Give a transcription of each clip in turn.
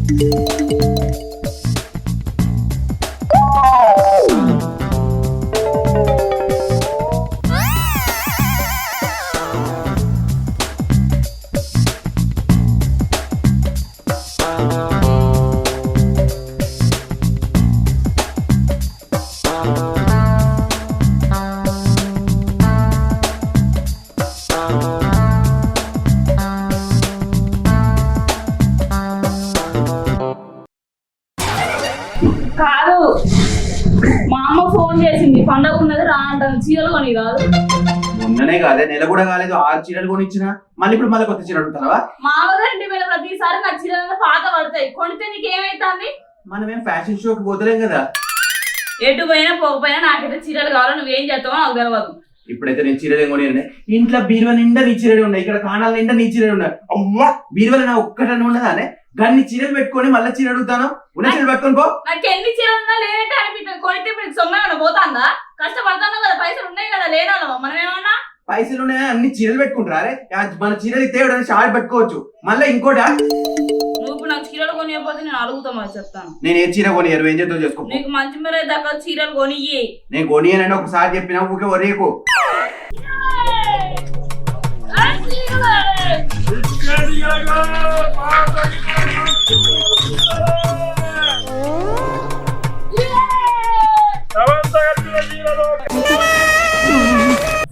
కాదు మా అమ్మ ఫోన్ చేసింది పండగ ఉన్నది రా అంటాను చీరలు కొని కాదు మొన్ననే కాదే నెల కూడా కాలేదు 6 చీరలు కొని ఇచ్చిన మళ్ళీ ఇప్పుడు మళ్ళీ కొత్త చీర అడుగుతావా మా అమ్మగారింటి మీద ప్రతిసారి నా చీరలు పాత పడతాయి కొనితే నీకు ఏమైతుంది మనమేం ఫ్యాషన్ షోకి పోతలేం కదా ఎటు పోయినా పోకపోయినా నాకైతే చీరలు కావాలి నువ్వేం చేస్తావో నాకు తెలియదు ఇప్పుడైతే నేను చీరలు కొని ఇంట్లో బీరువా నిండా నీ చీరలు ఉన్నాయి ఇక్కడ కాణాల నిండా నీ చీరలు ఉన్నాయి అవ్వా బీరువాలో నా ఒక్కటని ఉండదానే గన్ని చీరలు పెట్టుకొని మళ్ళీ చీర అడుగుతాను ఉన్న చీరలు పెట్టుకొని పో నాకు ఎన్ని చీరలు ఉన్నా లేనట్టు అనిపిస్తుంది కొనితే ఇప్పుడు సొమ్మ ఏమన్నా పోతాందా కష్టపడతాను కదా పైసలు ఉన్నాయి కదా లేనా మనం ఏమన్నా పైసలు ఉన్నాయా అన్ని చీరలు పెట్టుకుంటారా అరే మన చీరలు ఇస్తే షార్ట్ పెట్టుకోవచ్చు మళ్ళీ ఇంకోటా నువ్వు నాకు చీరలు కొనియకపోతే నేను అడుగుతా మరి చెప్తాను నేను ఏ చీర కొనియరు ఏం చేద్దాం చేసుకో నీకు మంచి మీద దాకా చీరలు కొనియ్యి నేను కొనియనని ఒకసారి చెప్పినా ఊకే వరేకు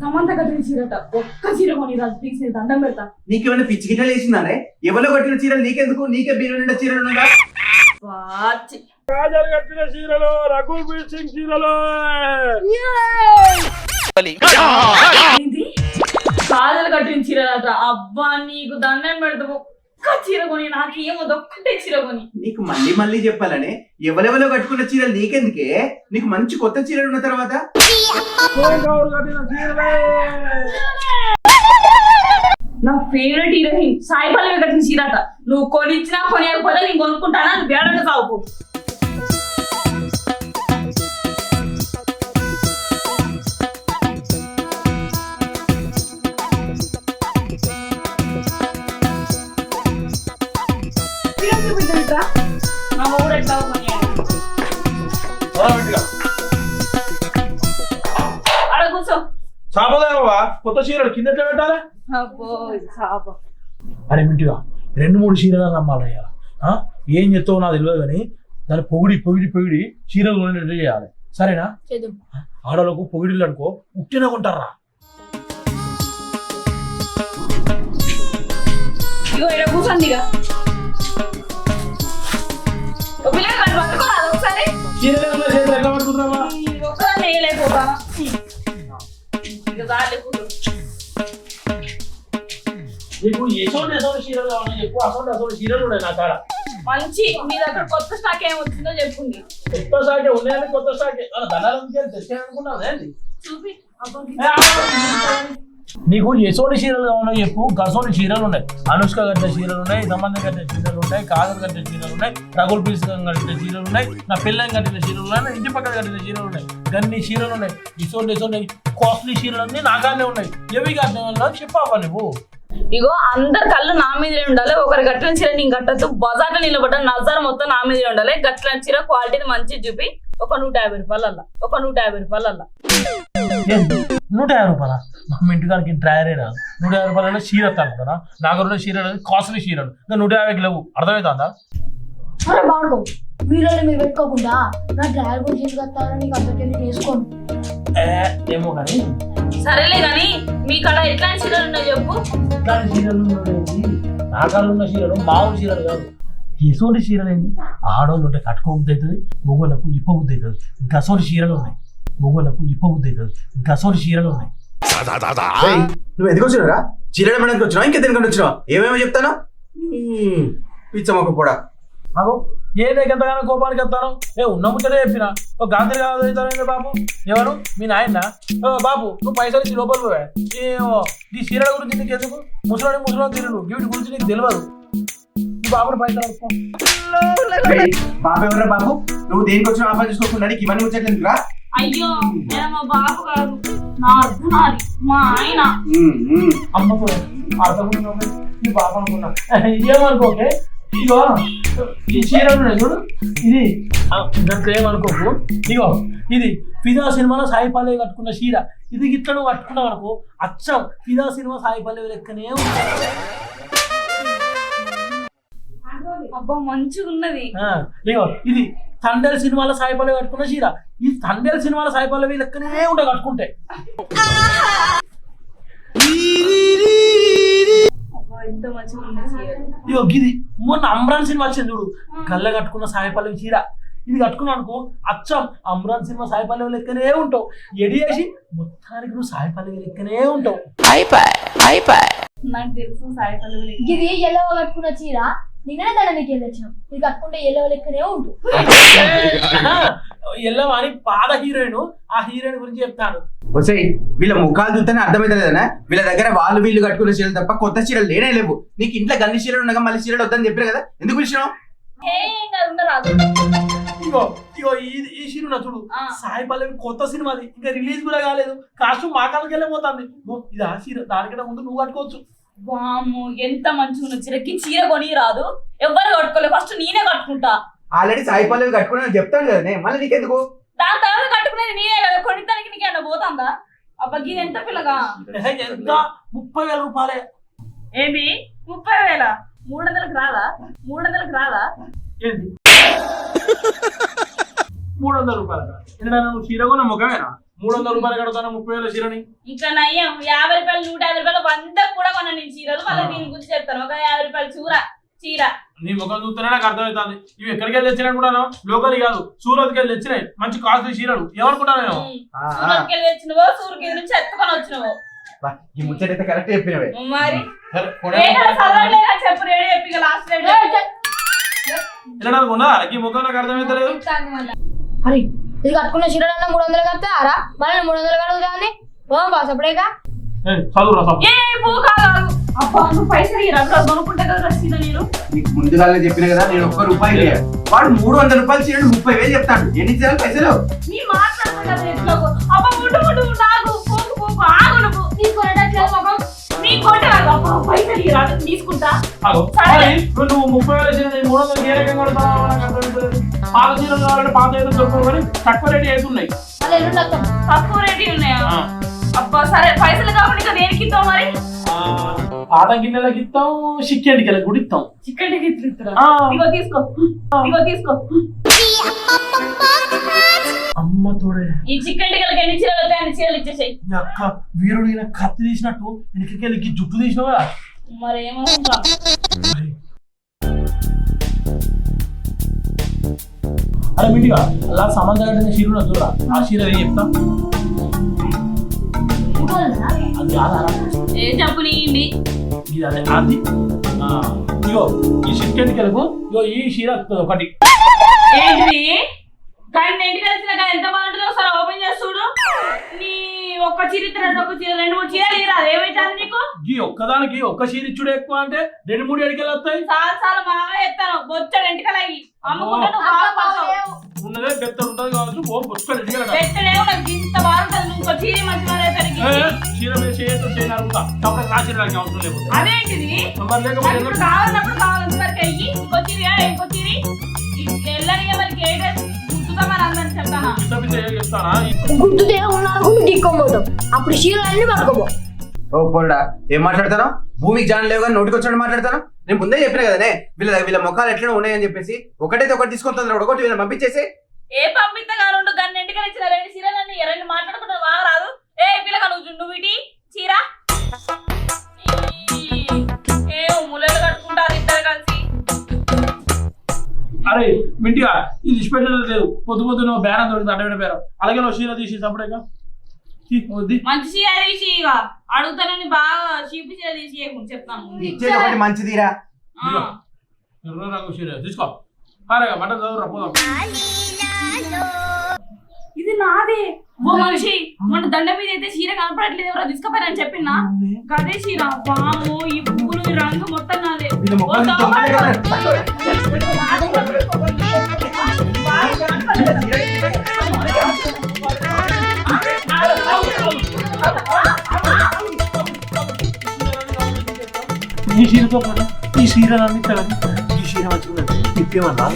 సమంత కట్టిన చీరట ఒక్క చీర కొని రాజు ప్లీజ్ దండం పెడతా నీకేమైనా పిచ్చి గిట్టలు వేసిందానే ఎవరో కట్టిన చీరలు నీకెందుకు నీకే బీరు నిండా చీరలు ఉండగా కాజల్ కట్టిన చీరలు రఘుబీర్ సింగ్ చీరలు కాజలు కట్టిన చీరలట అబ్బా నీకు దండం పెడతా ఒక్క చీర కొని నాకు ఏమో ఒక్కటే చీర కొని నీకు మళ్ళీ మళ్ళీ చెప్పాలని ఎవరెవరో కట్టుకున్న చీరలు నీకెందుకే నీకు మంచి కొత్త చీరలు ఉన్న తర్వాత నా ఫేవరెట్ హీరోయిన్ సాయి పల్లవి కట్టిన చీరట నువ్వు కొనిచ్చినా కొనియకపోతే నేను కొనుక్కుంటానా నువ్వు బేడంగా సాగుపో నా ఊరు ఎట్లా అక్కడ కూర్చో సాపదావా కొత్త చీరలు కింద ఎట్లా పెట్టాలి అబ్బో సాప అరే మింటిగా 2-3 చీరలు నమ్మాలయ్యా ఏం చెప్తావు నాకు తెలియదు కానీ దాన్ని పొగిడి చీరలు కొనేటట్టు చేయాలి సరేనా ఆడలకు పొగిడిలు అనుకో ఉట్టిన కొంటారా ఇగో ఇక్కడ కూర్చోండి ఇక ఒకసారి చీరలు ఎట్లా పట్టుకుంటావా ఒక్కదాన్ని వేయలేకపోతాను ఇక దాని నీకు ఎసోటి చీరలు కావాలని చెప్పు అసోటి చీరలు ఉన్నాయి నా కాడ మంచి మీ దగ్గర కొత్త స్టాక్ ఏం వచ్చిందో చెప్పుంది కొత్త స్టాకే ఉన్నాయని కొత్త స్టాకే ధనాలు తెచ్చే అనుకున్నాను చూపి నీకు ఎసోటి చీరలు కావాలని చెప్పు గసోటి చీరలు ఉన్నాయి అనుష్క కట్టిన చీరలు ఉన్నాయి సంబంధం కట్టిన చీరలు ఉన్నాయి కాజల్ కట్టిన చీరలు ఉన్నాయి రఘుల్ పీస్ కట్టిన చీరలు ఉన్నాయి నా పిల్లని కట్టిన చీరలు ఉన్నాయి నా ఇంటి పక్కన కట్టిన చీరలు ఉన్నాయి గన్ని చీరలు ఉన్నాయి ఎసోటి కాస్ట్లీ చీరలు అన్నీ నాకానే ఉన్నాయి ఏవి కట్టిన చెప్పావా నువ్వు ఇగో అందరు కళ్ళు నా మీదే ఉండాలి ఒకరి గట్టిన చీర నేను కట్టద్దు బజార్లో నిలబడ్డ నజార్ మొత్తం నా మీదే ఉండాలి గట్టిన చీర క్వాలిటీ మంచి చూపి ఒక 150 రూపాయలల్లా ఒక 150 రూపాయలల్లా 150 రూపాయల మా ఇంటికానికి డ్రైయరే రాదు 150 రూపాయల చీర అనుకుంటా నాకు రెండు చీరలు కాస్ట్లీ చీరలు 150కి లేవు అర్థమవుతుందా అరే బాడుకో వీళ్ళని మీరు పెట్టుకోకుండా నా డ్రైవర్ కూడా తీసుకొస్తారని నీకు అందరికీ వేసుకోను ఏమో కానీ సరేలే కానీ మీ కాడ ఎట్లాంటి చీరలు ఉన్నాయో చెప్పు దాని చీరలు నా కాడ ఉన్న చీరలు మామూలు చీరలు కాదు ఎసోటి చీరలు ఏంటి ఆడోళ్ళు ఉంటే కట్టుకోబుద్ది అవుతుంది మొగోళ్ళకు ఇప్పబుద్ది అవుతుంది గసోటి చీరలు ఉన్నాయి మొగోళ్ళకు ఇప్పబుద్ది అవుతుంది గసోటి చీరలు ఉన్నాయి నువ్వు ఎందుకు వచ్చినారా చీరలు మనకి వచ్చినావు ఇంకా దేనికంటే వచ్చినావు ఏమేమో చెప్తాను పిచ్చమొక్క కూడా అగో ఎంతగానో కోపానికి వస్తాను ఉన్న ముచ్చటే చెప్పిన ఓ గాంధీ కాదు బాబు ఎవరు మీ నాయన బాబు నువ్వు పైసలు ఇచ్చి లోపల పోవా ఈ చీరల గురించి నీకు ఎందుకు ముసలో తిరుగు వీటి గురించి నీకు తెలియదు ఈ బాబుని పైసలు బాబు ఎవరా బాబు నువ్వు దేనికి వచ్చిన ఆఫర్ చేసుకోకుండా ఇవన్నీ ముచ్చట్లేదు రా అయ్యో మా బాబు కాదు నా అర్ధనాది మా ఆయన అమ్మకు అర్థం ఈ బాబు అనుకున్నా ఏమనుకోకే ఇగో ఈ చీరలు ఉన్నాయి చూడు, ఇది దాంట్లో ఏమనుకోకు. ఇగో ఇది ఫిదా సినిమాలో సాయి పల్లవి కట్టుకున్న చీర. ఇది గిట్ల నువ్వు కట్టుకున్నావు అనుకో, అచ్చం ఫిదా సినిమా సాయి పల్లవి లెక్కనే ఉంటుంది. అబ్బా మంచిగా ఉన్నది. ఇగో ఇది తండేల్ సినిమాలో సాయి పల్లవి కట్టుకున్న చీర. ఈ తండేల్ సినిమాలో సాయి పల్లవి లెక్కనే ఉంటాయి కట్టుకుంటే. ఎంత మంచిగా ఉంది చీర. ఇగో ఇది మొన్న అమ్రాన్ సినిమా వచ్చింది చూడు, గల్ల కట్టుకున్న సాయి పల్లవి చీర. ఇది కట్టుకున్నావు అనుకో, అచ్చం అమ్రాన్ సినిమా సాయి పల్లవి లెక్కనే ఉంటావు. ఎడియేసి మొత్తానికి నువ్వు సాయి పల్లవి లెక్కనే ఉంటావు. నాకు తెలుసు సాయి పల్లవి. ఇది ఎల్లో కట్టుకున్న చీర నిన్ననే దండనికి వెళ్ళొచ్చాం. ఇది కట్టుకుంటే ఎల్లో లెక్కనే ఉంటు. ఎల్లవాని పాత హీరోయిన్, ఆ హీరోయిన్ గురించి చెప్తాను. వసే వీళ్ళ ముఖాలు చూస్తేనే అర్థమైతలేదనా, వీళ్ళ దగ్గర వాళ్ళు వీళ్ళు కట్టుకున్న చీరలు తప్ప కొత్త చీరలు లేనే లేవు. నీకు ఇంట్లో గన్ని చీరలు ఉండగా మళ్ళీ చీరలు వద్దని చెప్పారు కదా, ఎందుకు పిలిచినావు? ఇగో ఇగో ఈ సినిమా చూడు, సాయి పల్లవి కొత్త సినిమాది, ఇంకా రిలీజ్ కూడా కాలేదు. కాస్ట్యూమ్ మా కాలకి వెళ్ళిపోతుంది. ఇది ఆ చీర, దానికంటే ముందు నువ్వు కట్టుకోవచ్చు. వాము ఎంత మంచిగా ఉన్న చీరకి చీర కొని రాదు, ఎవ్వరు కట్టుకోలేదు. ఫస్ట్ నేనే కట్టుకుంటా. ఆల్రెడీ సాయి పల్లవి కట్టుకున్నా చెప్తాను కదా, మళ్ళీ నీకెందుకు? దాని తర్వాత కట్టుకునేది నేనే కదా, కొనితానికి నీకేమన్నా పోతుందా? అబ్బా ఇది ఎంత పిల్లగా? ఎంత 30,000 రూపాయలే. ఏంటి 30,000? 300కి రాదా? 300కి రాదా? ఏంటి 300 రూపాయలు? ఎందుకంటే నువ్వు చీర కొన్న ముఖమేనా 300 రూపాయలు కడతాను 30,000 చీరని? ఇంకా నయ్యం 50 రూపాయలు 150 రూపాయలు 100 కూడా కొన్న నేను చీరలు. మళ్ళీ దీని గురించి చెప్తాను. ఒక 50 రూపాయలు చీర నీ ముఖం చూస్తేనే నాకు అర్థమవుతుంది. ఇవి ఎక్కడికి వెళ్ళి తెచ్చినాయి కూడా లోకల్ కాదు, సూరత్కి వెళ్ళి తెచ్చినాయి మంచి కాస్ట్లీ చీరలు. ఏమనుకుంటా నేను? సూరత్కి వెళ్ళి వచ్చినవో సూరత్ నుంచి ఎత్తుకొని వచ్చినవో? ఈ ముచ్చటైతే కరెక్ట్ చెప్పినవే. మరి చెప్పు రేడి చెప్పి లాస్ట్ రేట్ వెళ్ళడానికి ఉన్నదా ఈ ముఖం? నాకు అర్థమవుతలేదు. అరే ఇది కట్టుకున్న చీర 300 కడతారా? మళ్ళీ 300 కడుగుతాంది. బాస్ అప్పుడేగా నీకు ముందుగానే చెప్పిన కదా, నేను ₹1 లేదు. వాడు 300 రూపాయలు చీరలు 30,000 చెప్తాడు. ఎన్ని చీరలు పైసలు? తీసుకుంటా. నువ్వు 30,000 చీర 300 ఏ రకంగా కొడతావు? పాత చీరలు కావాలంటే పాత ఏదో దొరకవు, కానీ తక్కువ రేటు ఏతున్నాయి. తక్కువ రేటు ఉన్నాయా? అబ్బా సరే పైసలు కాకుండా దేనికి ఇస్తావు మరి? పాత గిన్నెలకి ఇస్తాం, చికెన్ గిన్నెలకు కూడా ఇస్తాం. చికెన్ ఇగో తీసుకో, ఇగో తీసుకో. అమ్మ తోడే ఈ చికెన్ టికెళ్ళకి ఎన్ని చీరలు వస్తాయి అన్ని చీరలు ఇచ్చేసాయి. అక్క వీరుడు ఈయన కత్తి తీసినట్టు వెనకకి జుట్టు తీసినావు కదా. మరి ఏమనుకుంటా? అరే మింటిగా అలా సంబంధం కట్టిన చీర ఉన్నది చూడరా, ఆ చీర ఏం చెప్తా? అది ఏ చెప్పు నీ ఇది అదే అది. ఇగో ఈ చికెన్ టికెలకు ఇగో ఈ చీర ఒకటి. ఏంటి కానీ ఇంటికి వచ్చిన కానీ ఎంత బాగుంటుందో ఒకసారి ఓపెన్ చేసి చూడు. నీ ఒక్క చీర ఇద్దరు ఒక చీర 2-3 చీరలు ఇరాదు. ఏమైతుంది నీకు? ఈ ఒక్కదానికి ఒక్క చీర ఇచ్చుడు ఎక్కువ అంటే 2-3 ఎడికెళ్ళి వస్తాయి. చాలా బాగా చెప్తాను. బొచ్చడు ఎంటికలు అయ్యి అమ్ముకుంటాను. ఉన్నదే బెత్తలు ఉంటది కావచ్చు, బొచ్చడు ఎడికెళ్ళ బెత్తడేమో నాకు ఇంత బాగుంటుంది. ఇంకో చీర మంచి చీర మీద చేయనుకుంటా తప్పక నా చీర అవసరం లేకపోతే అదేంటిది కావాలన్నప్పుడు కావాలంతవరకు అయ్యి ఇంకో చీర ఇంకో చీర ఎల్లరి ఎవరికి ఏ గుర్తుగా మరి అందరికి చెప్తానా? గుర్తుతే ఉన్నారు దిక్కోబోతాం. అప్పుడు చీరలన్నీ పట్టుకోబో. ఓ పోరుడా ఏం మాట్లాడతాను? భూమికి జాన్ లేవు కానీ నోటికి వచ్చినట్టు మాట్లాడతాను. నేను ముందే చెప్పిన కదనే, వీళ్ళ ముఖాలు ఎట్లా ఉన్నాయని చెప్పేసి. ఒకటైతే ఒకటి తీసుకొస్తుంది, ఒకటి వీళ్ళని పంపించేసి. ఏ పంపిస్తా రెండు గన్ని ఎంటికలు ఇచ్చిన 2 చీరలన్నీ 2 మాట్లాడుకుంటా బాగా రాదు. ఏ పిల్లగా నువ్వు ఇటీ చీర ఏ ములలు కట్టుకుంటారు ఇద్దరు కలిసి. అరే మింటిగా ఇది స్పెషల్ లేదు, పొద్దు పొద్దు నువ్వు బేరం దొరికింది అడ్డ పేరు. అలాగే నువ్వు చీర తీసి సపరేట్గా మంచి చీర తీసి అడుగుతానని బాగా చీపు చీర తీసి చెప్తాను. ఒకటి మంచి తీరా ఎర్ర రంగు చీర తీసుకో. హారేగా బట్టలు చదువురా పోదాం. ఇది నాదే. ఓ మనిషి మన దండ మీద అయితే చీర కనపడట్లేదు, ఎవరో తీసుకుపోయారని చెప్పినా గదే చీర. వాము ఈ పువ్వులు ఈ రంగు మొత్తం నాదే. ఈ చీరతో పాటు ఈ చీర ఈ చీర మంచిగా ఉన్నది తిప్పేమన్నా